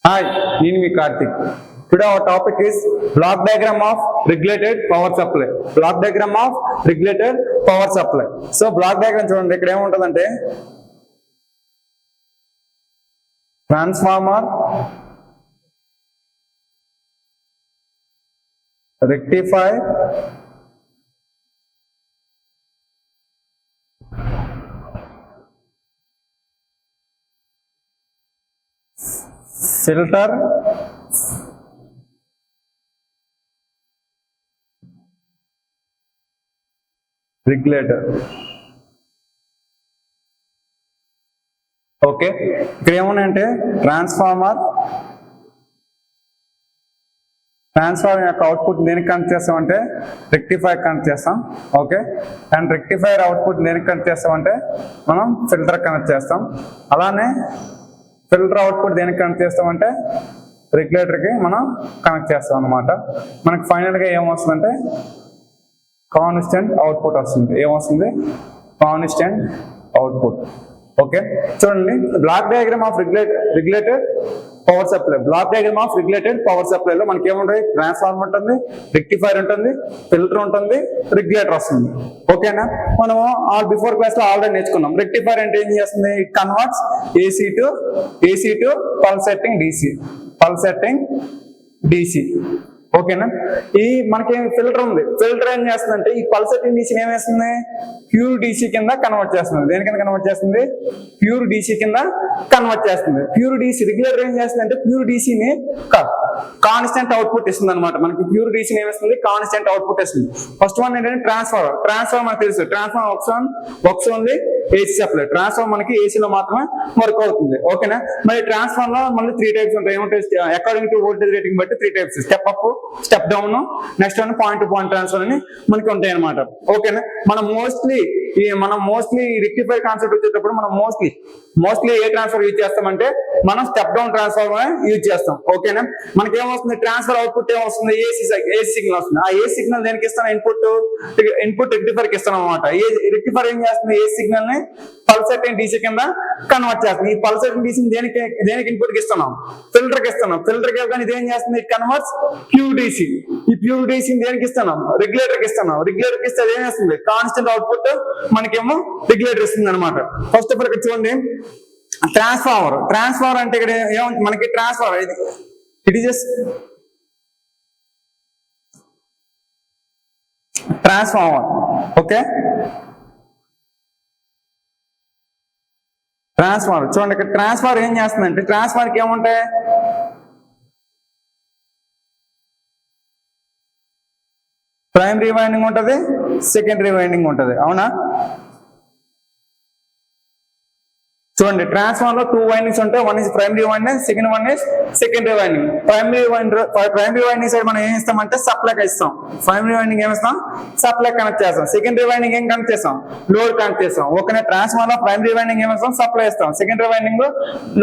Hi, నేను మీ Karthik. Today our topic is block diagram of regulated power supply. Block diagram of regulated power supply. So block diagram చూడండి ఇక్కడ ఏముంటదంటే transformer, rectifier, filter, regulator. Okay, ఇక్కడ ఏమున్నాయంటే transformer యొక్క output దేనికి connect చేస్తామంటే rectifier connect చేస్తాం. ఓకే, అండ్ రెక్టిఫైర్ అవుట్పుట్ దేనికి కనెక్ట్ చేస్తామంటే మనం ఫిల్టర్ కనెక్ట్ చేస్తాం. అలానే ఫిల్టర్ అవుట్పుట్ దేనికి కనెక్ట్ చేస్తామంటే రెగ్యులేటర్కి మనం కనెక్ట్ చేస్తాం అనమాట. మనకి ఫైనల్గా ఏమొస్తుందంటే కాన్స్టెంట్ అవుట్పుట్ వస్తుంది. ఏమొస్తుంది? Constant output. ఓకే, చూడండి block diagram of regulated power supply. Block diagram of regulated power సప్లైలో మనకి ఏముంటుంది? ట్రాన్స్ఫార్మర్ ఉంటుంది, రెక్టిఫైర్ ఉంటుంది, ఫిల్టర్ ఉంటుంది, రెగ్యులేటర్ వస్తుంది. ఓకేనా? మనము బిఫోర్ క్లాస్ లో ఆల్రెడీ నేర్చుకున్నాం. రెక్టిఫైర్ అంటే ఏం చేస్తుంది? It converts AC to pulsating DC. ఓకేనా? ఈ మనకి ఫిల్టర్ ఉంది. ఫిల్టర్ ఏం చేస్తుందంటే ఈ పల్సేటింగ్ డీసీని ఏమేస్తుంది? ప్యూర్ డీసీ కింద కన్వర్ట్ చేస్తుంది. దేని కింద కన్వర్ట్ చేస్తుంది? ప్యూర్ డీసీ కింద కన్వర్ట్ చేస్తుంది. ప్యూర్ డీసీ రెగ్యులేటర్ ఏం చేస్తుంది అంటే ప్యూర్ డీసీని కాన్స్టెంట్ అవుట్పుట్ ఇస్తుంది అనమాట. మనకి ప్యూర్ డీసీని ఏమిస్తుంది? కాన్స్టెంట్ అవుట్పుట్ ఇస్తుంది. ఫస్ట్ వన్ ఏంటంటే ట్రాన్స్ఫార్మర్ మనకు తెలుసు. Transformer works only AC supply. Transformer మనకి ఏసీలో మాత్రమే వర్క్ అవుతుంది. ఓకేనా? మరి ట్రాన్స్ఫార్మర్ లో మళ్ళీ 3 టైప్స్ ఉంటాయి. ఏమంటాయి? అకార్డింగ్ టు వోల్టేజ్ రేటింగ్ బట్టి 3 types. Step up, step down, next one point to point transfer అని మనకి ఉంటాయి అనమాట. ఓకేనా? మనం మోస్ట్లీ రెక్టిఫైర్ కాన్సెప్ట్ వచ్చేటప్పుడు మనం మోస్ట్లీ ఏ ట్రాన్స్ఫర్ యూజ్ చేస్తామంటే మనం స్టెప్ డౌన్ ట్రాన్స్ఫార్మర్ యూజ్ చేస్తాం. ఓకేనా? మనకి ఏమొస్తుంది? ట్రాన్స్ఫర్ అవుట్పుట్ ఏమొస్తుంది? ఏసీ సిగ్నల్ వస్తుంది. ఆ ఏసీ సిగ్నల్ దేనికి ఇస్తాను? ఇన్పుట్ రెక్టిఫైర్ కి ఇస్తాను అనమాట. రెక్టిఫైర్ ఏం చేస్తుంది? ఏసీ సిగ్నల్ ని పల్సేటింగ్ డీసీ కింద కన్వర్ట్ చేస్తుంది. ఈ పల్సేటింగ్ డీసీని దేనికి ఇన్పుట్ కి ఇస్తున్నాం? ఫిల్టర్ కి ఇస్తున్నాం. ఫిల్టర్ కి ఇవ్వగానే ఇదేం చేస్తుంది? It converts pure DC. ఈ ప్యూర్ డీసీని దేనికి ఇస్తున్నాం? రెగ్యులేటర్ కి ఇస్తున్నాం. రెగ్యులేటర్ కి ఇస్తే ఏం చేస్తుంది? కాన్స్టెంట్ అవుట్పుట్ మనకేమో రెగ్యులేటర్ ఇస్తుంది అనమాట. ఫస్ట్ ఆఫ్ ఆల్ ఇక్కడ చూడండి, ట్రాన్స్ఫార్మర్ అంటే ఇక్కడ మనకి transformer it is just transformer. Okay, transformer చూడండి. ఇక్కడ ట్రాన్స్ఫార్మర్ ఏం చేస్తుందంటే ట్రాన్స్ఫార్మర్కి ఏముంటాయి? ప్రైమరీ వైండింగ్ ఉంటుంది, సెకండరీ వైండింగ్ ఉంటుంది. అవునా? చూడండి, ట్రాన్స్ఫార్మర్ లో 2 వైండింగ్స్ ఉంటాయి. One is primary winding, second one is secondary winding. Primary winding side మనం ఏం ఇస్తామంటే సప్లై ఇస్తాం. ప్రైమరీ వైండింగ్ ఏమిస్తాం? సప్లై కనెక్ట్ చేస్తాం. సెకండరీ వైండింగ్ ఏం కనెక్ట్ చేస్తాం? లోడ్ కనెక్ట్ చేస్తాం. ఓకేనా? ట్రాన్స్ఫార్మర్ లో ప్రైమరీ వైండింగ్ ఏమిస్తాం? సప్లై ఇస్తాం. సెకండరీ వైండింగ్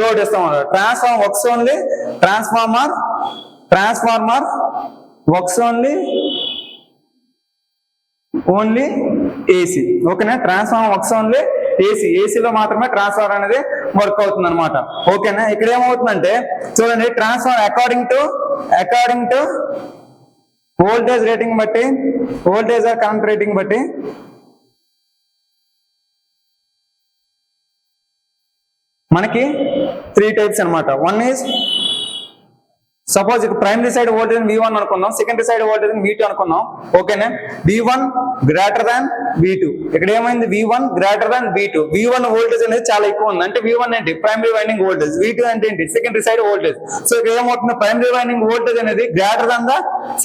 లోడ్ ఇస్తాం. Transformer works only only AC. ఓకేనా? ట్రాన్స్ఫార్మర్ వర్క్స్ ఓన్లీ ఏసీలో మాత్రమే ట్రాన్స్ఫార్మర్ అనేది వర్క్ అవుతుంది అనమాట. ఓకేనా? ఇక్కడ ఏమవుతుందంటే చూడండి, transformer according to voltage rating బట్టి, వోల్టేజ్ కరెంట్ రేటింగ్ బట్టి మనకి 3 టైప్స్ అనమాట. వన్ ఈజ్ సపోజ్ ఇక్కడ ప్రైమరీ సైడ్ వోల్టేజ్ V1 అనుకుందాం, సెకండరీ సైడ్ వోల్టేజ్ V2 అనుకుందాం. ఓకేనా? V1 greater than V2. ఇక్కడ ఏమైంది? V1 greater than V2. V1 voltage అనేది చాలా ఎక్కువ ఉంది. అంటే V1 ఏంటి? Primary winding voltage. V2 అంటే ఏంటి? Secondary side voltage. సో ఇక్కడ ఏమవుతుంది? ప్రైమరీ వైండింగ్ వోల్టేజ్ అనేది greater than the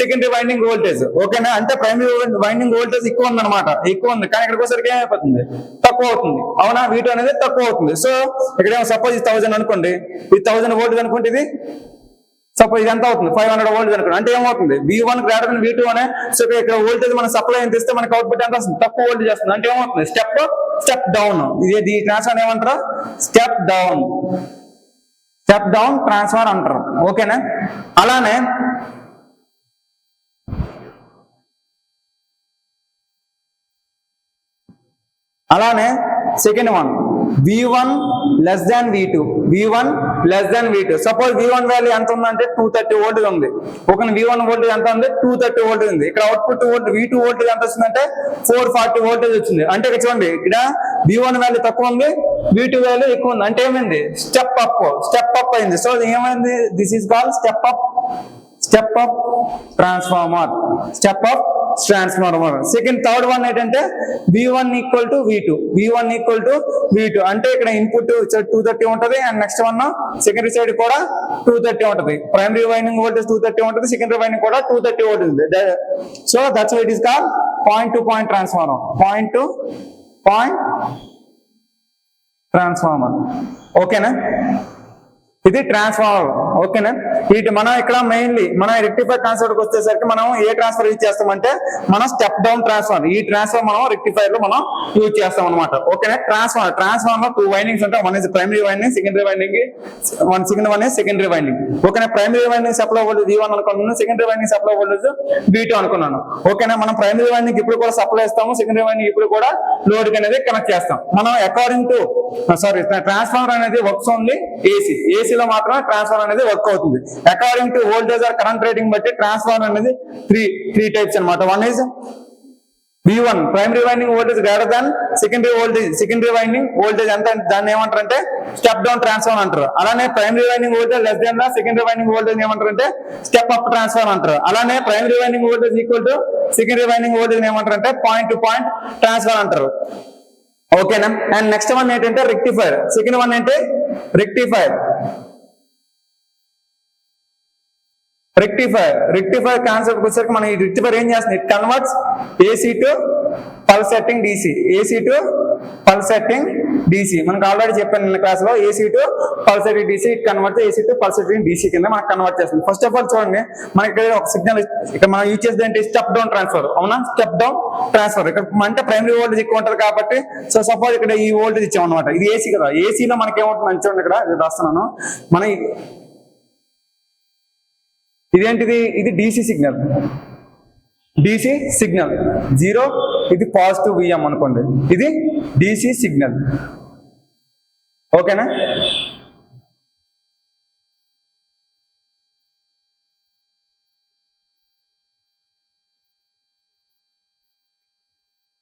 secondary winding voltage. ఓకేనా? అంటే ప్రైమరీ వైండింగ్ వోల్టేజ్ ఎక్కువ ఉంది అనమాట. ఎక్కువ ఉంది, కానీ ఇక్కడికి వచ్చేసరికి ఏమైపోతుంది? తక్కువ అవుతుంది. అవునా? V2 అనేది తక్కువ అవుతుంది. సో ఇక్కడ సపోజ్ 1000 అనుకోండి, ఇది 1000 వోల్టేజ్ అనుకుంటే ఇది సపోజ్ ఇది ఎంత అవుతుంది? 500 వోల్టేజ్ అనుకోండి. అంటే ఏమవుతుంది? V1 గ్రేటర్ దాన్ V2 అనే. సో ఇక్కడ వోల్టేజ్ మన సప్లై ఎంత ఇస్తే మనకి అవుట్పుట్ ఎంత వస్తుంది? తక్కువ వోల్టేజ్ వస్తుంది. అంటే ఏమవుతుంది? Step down. ఇది ట్రాన్స్ఫార్మర్ ఏమంటారు? స్టెప్ డౌన్ ట్రాన్స్ఫార్మర్ అంటారు. ఓకేనా? అలానే second one V1 less than V2. V1 less than V2. Suppose V1 value ఎంత ఉందంటే 230 వోల్ట్ ఉంది. ఒక V1 వోల్టేజ్ ఎంత ఉంది 230 వోల్టేజ్ ఉంది. ఇక్కడ అవుట్పుట్ V2 వోల్టేజ్ ఎంత వచ్చిందంటే 440 వోల్టేజ్ వచ్చింది. అంటే ఇక్కడ చూడండి ఇక్కడ V1 వాల్యూ తక్కువ ఉంది, V2 వాల్యూ ఎక్కువ ఉంది. అంటే ఏమైంది స్టెప్ అప్ అయింది. సో ఏమైంది this is called step up transformer. Second third one ఏంటంటే V1 ఈక్వల్ టు V2 అంటే ఇక్కడ ఇన్పుట్ 230 ఉంటది and next one secondary side కూడా 230 ఉంటది. ప్రైమరీ వైండింగ్ వోల్టేజ్ 230 ఉంటది, సెకండరీ వైండింగ్ కూడా 230 వోల్టేజ్ ఉంది. So that's why it is called point to point transformer. ఓకేనా, ఇది ట్రాన్స్ఫార్మర్. ఓకేనా, వీటి మనం ఇక్కడ మెయిన్లీ మన రెక్టిఫైర్ ట్రాన్స్ఫర్ వచ్చేసరికి మనం ఏ ట్రాన్స్ఫర్ యూజ్ చేస్తామంటే మనం స్టెప్ డౌన్ ట్రాన్స్ఫార్మర్. ఈ ట్రాన్స్ఫార్మర్ మనం రెక్టిఫైర్ లో మనం యూజ్ చేస్తాం అనమాట. ఓకేనా, ట్రాన్స్ఫార్మర్ 2 వైండింగ్స్ ఉంటాయి. One is primary winding, secondary winding, one is secondary winding. ఓకేనా, primary winding supply voltage V1 అనుకున్నాను, secondary winding supply voltage V2 అనుకున్నాను. ఓకేనా, మనం ప్రైమరీ వైండింగ్ ఇప్పుడు కూడా సప్లై ఇస్తాము, సెకండరీ వైండింగ్ ఇప్పుడు కూడా లోడ్ అనేది కనెక్ట్ చేస్తాం. మనం అకార్డింగ్ టు ట్రాన్స్ఫార్మర్ అనేది వర్క్స్ ఓన్లీ ఏసీలో మాత్రమే ట్రాన్స్ఫార్మర్ అనేది వర్క్ అవుతుంది. According to voltage or current rating బట్టి ట్రాన్స్ఫార్మర్ అనేది త్రీ టైప్స్ అనమాట. One is V1 primary winding voltage greater than secondary winding voltage ఎంత, దాన్ని ఏమంటారంటే స్టెప్ డౌన్ ట్రాన్స్ఫార్మర్ అంటారు. అలానే primary winding voltage less than secondary winding voltage ఏమంటారంటే step up transformer అంటారు. అలానే primary winding voltage equal to secondary winding voltage ఏమంటారంటే point to point transformer అంటారు. ఓకేనా, అండ్ నెక్స్ట్ వన్ ఏంటంటే రెక్టిఫైర్. సెకండ్ వన్ అంటే రెక్టిఫైర్ కాన్సెప్ట్ వచ్చేసరికి మనం ఈ రెక్టిఫైర్ ఏం చేస్తుంది, it converts AC to pulsating DC. మనకు ఆల్రెడీ చెప్పాను నిన్న క్లాస్ లో AC to pulsating DC, it converts AC to pulsating DC కింద మనకు కన్వర్ట్ చేస్తుంది. ఫస్ట్ ఆఫ్ ఆల్ చూడండి, మనకి ఒక సిగ్నల్ ఇక్కడ మనం యూజ్ చేసేది ఏంటి స్టెప్ డౌన్ ట్రాన్స్ఫర్. అవునా, స్టెప్ డౌన్ ట్రాన్స్ఫర్ ఇక్కడ అంటే ప్రైమరీ వోల్టేజ్ ఎక్కువ ఉంటుంది కాబట్టి సో సపోజ్ ఇక్కడ ఈ వోల్టేజ్ ఇచ్చాం అనమాట. ఇది ఏసీ కదా, ఏసీలో మనకి ఏముంటుంది చూడండి, ఇక్కడ రాస్తున్నాను మన ఇదేంటిది, ఇది DC సిగ్నల్ 0, ఇది పాజిటివ్ VM అనుకోండి, ఇది DC సిగ్నల్. ఓకేనా,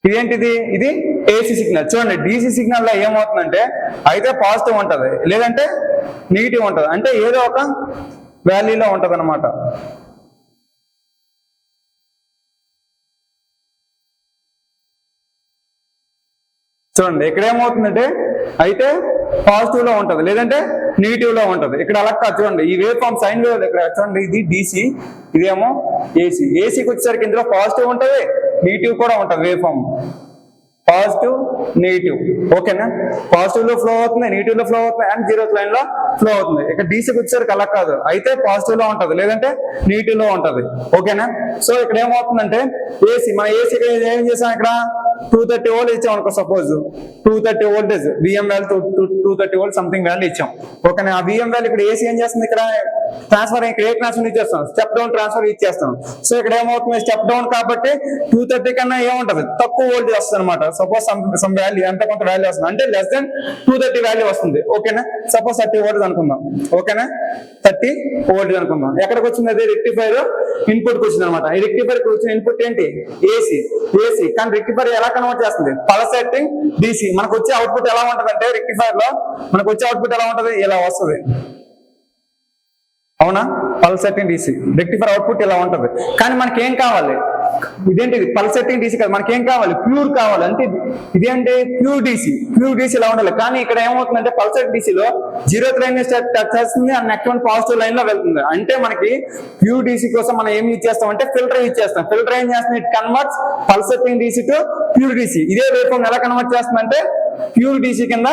ఇదేంటిది, ఇది AC సిగ్నల్. చూడండి DC సిగ్నల్ లో ఏమవుతుందంటే అయితే పాజిటివ్ ఉంటది లేదంటే నెగిటివ్ ఉంటది, అంటే ఏదో ఒక వాల్యూలో ఉంటది అనమాట. చూడండి ఇక్కడ ఏమవుతుందంటే అయితే పాజిటివ్ లో ఉంటది లేదంటే నెగిటివ్ లో ఉంటది. ఇక్కడ అలా కాదు, చూడండి ఈ వేవ్ ఫార్మ్ సైన్ వేవ్ ఇక్కడ చూడండి, ఇది DC, ఇదేమో ఏసీకి వచ్చేసరికి ఇందులో పాజిటివ్ ఉంటది నెగిటివ్ కూడా ఉంటది. Wave form positive negative. ఓకేనా, పాజిటివ్ లో ఫ్లో అవుతుంది, నెగిటివ్ లో ఫ్లో అవుతుంది అండ్ జీరో లైన్ లో ఫ్లో అవుతుంది. ఇక్కడ డీసీకి వచ్చేసరికి అలా కాదు, అయితే పాజిటివ్ లో ఉంటది లేదంటే నెగిటివ్ లో ఉంటది. ఓకేనా, సో ఇక్కడ ఏమవుతుందంటే మన ఏసీ ఏం చేసాం, ఇక్కడ 230 వోల్ట్ ఇచ్చాం అనుకో, suppose 230 voltage VM value 230 volt something value ఇచ్చాం. ఓకేనా, ఆ VM వాల్యూ ఇక్కడ ఏసీ ఏం చేస్తుంది, ఇక్కడ ట్రాన్స్ఫర్ ఇక్కడ ఏ ట్రాన్స్ఫర్ ఇచ్చేస్తాం, స్టెప్ డౌన్ ట్రాన్స్ఫర్ ఇచ్చేస్తాం. సో ఇక్కడ ఏమవుతుంది, స్టెప్ డౌన్ కాబట్టి 230 కన్నా ఏముంటది తక్కువ వోల్టేజ్ వస్తుంది అనమాట. సపోజ్ సమ్ వాల్యూ ఎంత కొంత వాల్యూ వస్తుంది, అంటే లెస్ దెన్ 230 వాల్యూ వస్తుంది. ఓకేనా, సపోజ్ 30 వోల్టేజ్ అనుకుందాం. ఓకేనా, 30 వోల్టేజ్ అనుకుందాం. ఎక్కడికి వచ్చింది, అది రెక్టిఫైర్ ఇన్పుట్ కి వచ్చింది అనమాట. ఈ రెక్టిఫైర్ కి వచ్చిన ఇన్పుట్ ఏంటి, ఏసీ. కానీ రెక్టిఫైర్ ఎలా కన్వర్ట్ చేస్తుంది, పల్సేటింగ్ DC. మనకు వచ్చే అవుట్పుట్ ఎలా ఉంటది అంటే రెక్టిఫైర్ లో మనకు వచ్చే అవుట్పుట్ ఎలా ఉంటది, ఇలా వస్తుంది. అవునా, పల్సేటింగ్ DC రెక్టిఫైర్ అవుట్పుట్ ఇలా ఉంటది. కానీ మనకి ఏం కావాలి, ఇదేంటిది పల్సేటింగ్ DC కదా, మనకేం కావాలి, ప్యూర్ కావాలి. అంటే ఇదేంటి ప్యూర్ DC ఇలా ఉండాలి. కానీ ఇక్కడ ఏమవుతుందంటే పల్సేటింగ్ DC లో జీరో లైన్ టచ్ చేస్తుంది and next one positive line లో వెళ్తుంది. అంటే మనకి ప్యూర్ DC కోసం మనం ఏం యూజ్ చేస్తాం అంటే ఫిల్టర్ యూజ్ చేస్తాం. ఫిల్టర్ ఏం చేస్తుంది, it converts pulsating DC to pure DC. ఇదే వేవ్ ఫార్మ్ ఎలా కన్వర్ట్ చేస్తుంది అంటే ప్యూర్ DC కింద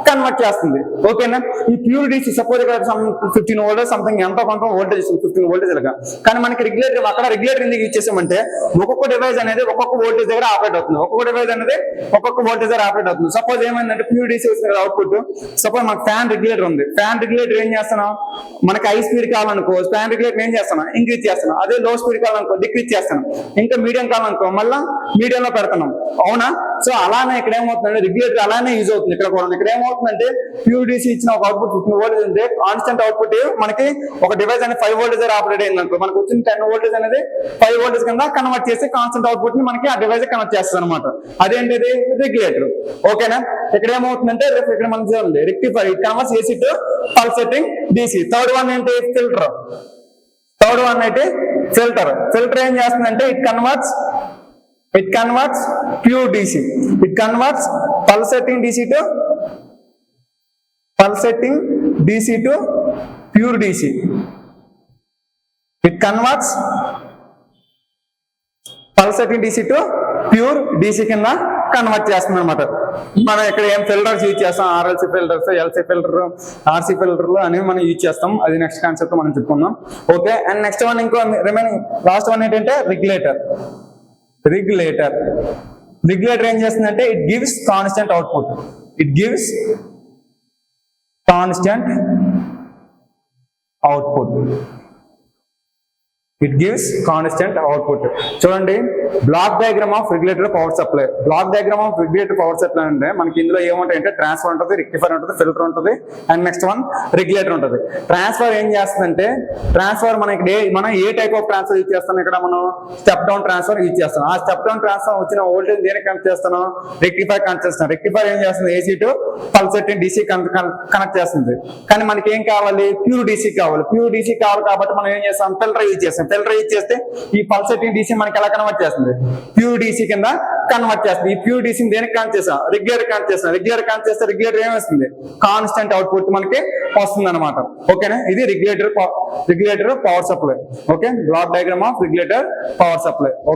కన్వర్ట్ చేస్తుంది. ఓకేనా, ఈ ప్యూర్ DC సపోజ్ ఇక్కడ 15 వోల్టేజ్ సంథింగ్ ఎంతో కొంత వోల్టేజ్ 15 వోల్టేజ్ లాగా. కానీ మనకి రెగ్యులేటర్ అక్కడ రెగ్యులేటర్ ఎందుకు యూజ్ చేసామంటే ఒక్కొక్క డివైస్ అనేది ఒక్కొక్క వోల్టేజ్ దగ్గర ఆపరేట్ అవుతుంది. ఒక్కొక్క డివైస్ అనేది ఒక్కొక్క వోల్టేజ్ దగ్గర ఆపరేట్ అవుతుంది. సపోజ్ ఏమైందంటే ప్యూర్ DC వచ్చిన అవుట్పుట్, సపోజ్ మనకు ఫ్యాన్ రెగ్యులేటర్ ఉంది. ఫ్యాన్ రెగ్యులేటర్ ఏం చేస్తున్నాం, మనకి హై స్పీడ్ కావాలనుకో ఫ్యాన్ రెగ్యులేటర్ ఏం చేస్తున్నాం, ఇంక్రీజ్ చేస్తున్నాం. అదే లో స్పీడ్ కావాలనుకో డిక్రీజ్ చేస్తున్నాం. ఇంకా మీడియం కావాలనుకో మళ్ళీ మీడియంలో పెడుతున్నాం. అవునా, సో అలానే ఇక్కడ ఏమవుతుందంటే రెగ్యులేటర్ అలానే యూజ్ అవుతుంది ఇక్కడ కూడా. ఇక్కడ ఏమవుతుందంటే ప్యూర్ DC ఇచ్చిన ఒక అవుట్పుట్ 15 వోల్టేజ్ ఉంటే కాన్స్టెంట్ అవుట్పుట్ మనకి ఒక డివైస్ అనేది 5 వోల్టేజ్ ఆపరేట్ అయింది అనుకో, మనకు వచ్చిన 10 వోల్టేజ్ అనేది 5 వోల్టేజ్ కింద కన్వర్ట్ చేసి కాన్స్టెంట్ అవుట్పుట్ ని మనకి ఆ డివైస్ కనెక్ట్ చేస్తుంది అనమాట. అదేంటిది రెగ్యులేటర్. ఓకేనా. ఇక్కడ ఏమవుతుందంటే ఇక్కడ మనం చూడండి rectifier converts AC to pulsating DC. Third one ఏంటి ఫిల్టర్. థర్డ్ వన్ అయితే ఫిల్టర్. ఫిల్టర్ ఏం చేస్తుందంటే it converts pure DC. It converts pulsating DC to pure DC. It converts pulsating DC to pure DC కింద convert చేస్తుంది అనమాట. మనం ఇక్కడ ఏం ఫిల్టర్స్ యూజ్ చేస్తాం, RLC filters, LC filter, RC ఫిల్టర్లు అనేవి మనం యూజ్ చేస్తాం. అది నెక్స్ట్ కాన్సెప్ట్ మనం చెప్పుకుందాం. ఓకే. అండ్ నెక్స్ట్ వన్ ఇంకో రిమైనింగ్ లాస్ట్ వన్ ఏంటంటే రెగ్యులేటర్ ఏం చేస్తుందంటే ఇట్ గివ్స్ కాన్స్టెంట్ అవుట్పుట్. చూడండి block diagram of regulator power supply. అంటే మనకి ఇందులో ఏముంటాయంటే ట్రాన్స్ఫర్ ఉంటుంది, రెక్టిఫైర్ ఉంటుంది, ఫిల్టర్ ఉంటుంది, అండ్ నెక్స్ట్ వన్ రెగ్యులేటర్ ఉంటుంది. ట్రాన్స్ఫర్ ఏం చేస్తుందంటే మనం ఏ టైప్ ఆఫ్ ట్రాన్స్ఫర్ యూజ్ చేస్తాం, ఇక్కడ మనం స్టెప్ డౌన్ ట్రాన్స్ఫర్ యూజ్ చేస్తాం. ఆ స్టెప్ డౌన్ ట్రాన్స్ఫర్ వచ్చిన వోల్టేజ్ దేనికి కనెక్ట్ చేస్తాను, రెక్టిఫైర్ కనెక్ట్ చేస్తాను. రెక్టిఫైర్ ఏం చేస్తుంది, AC to pulsating DC connect చేస్తుంది. కానీ మనకి ఏం కావాలి, ప్యూర్ DC కావాలి. కాబట్టి మనం ఏం చేస్తాం, ఫిల్టర్ యూజ్ చేస్తాం. ఫిల్టర్ యూజ్ చేస్తే ఈ పల్సేటింగ్ DC మనకి ఎలా కన్వర్ట్ చేస్తుంది, ప్యూర్ DC కింద కన్వర్ట్ చేస్తుంది. ఈ ప్యూర్ DC దేనికి కనెక్ట్ చేస్తాం, రెగ్యులేటర్ కనెక్ట్ చేస్తే రెగ్యులేటర్ ఏమొస్తుంది, కాన్స్టెంట్ అవుట్పుట్ మనకి వస్తుంది అనమాట. ఓకేనా. ఇది regulator power supply. Okay. Black diagram of regulator power supply.